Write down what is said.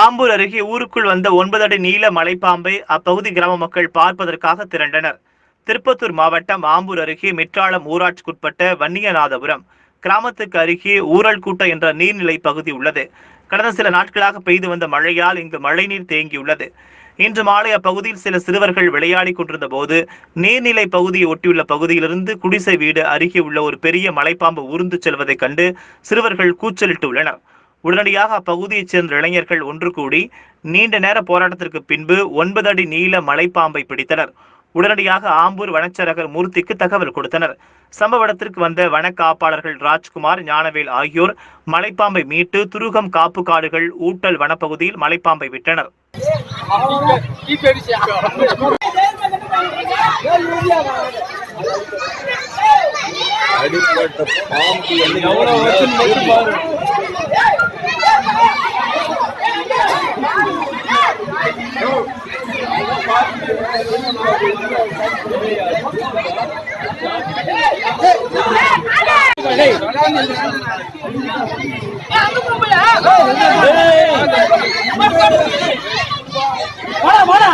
ஆம்பூர் அருகே ஊருக்குள் வந்த 9 அடி நீள மலைப்பாம்பை அப்பகுதி கிராம மக்கள் பார்ப்பதற்காக திரண்டனர். திருப்பத்தூர் மாவட்டம் ஆம்பூர் அருகே மிற்றாளம் ஊராட்சிக்குட்பட்ட வன்னியநாதபுரம் கிராமத்துக்கு அருகே ஊரல்கூட்ட என்ற நீர்நிலை பகுதி உள்ளது. கடந்த சில நாட்களாக பெய்து வந்த மழையால் இங்கு மழைநீர் தேங்கியுள்ளது. இன்று மாலை அப்பகுதியில் சில சிறுவர்கள் விளையாடிக் கொண்டிருந்த போது நீர்நிலை பகுதியை ஒட்டியுள்ள பகுதியிலிருந்து குடிசை வீடு அருகே உள்ள ஒரு பெரிய மலைப்பாம்பு ஊர்ந்து செல்வதைக் கண்டு சிறுவர்கள் கூச்சலிட்டு உள்ளனர். உடனடியாக அப்பகுதியைச் சேர்ந்த இளைஞர்கள் ஒன்று கூடி நீண்ட நேர போராட்டத்திற்கு பின்பு 9 அடி நீள மலைப்பாம்பை பிடித்தனர். உடனடியாக ஆம்பூர் வனச்சரகர் மூர்த்திக்கு தகவல் கொடுத்தனர். சம்பவ இடத்திற்கு வந்த வன காப்பாளர்கள் ராஜ்குமார், ஞானவேல் ஆகியோர் மலைப்பாம்பை மீட்டு துருகம் காப்பு காடுகள் ஊட்டல் வனப்பகுதியில் மலைப்பாம்பை விட்டனர். வாடா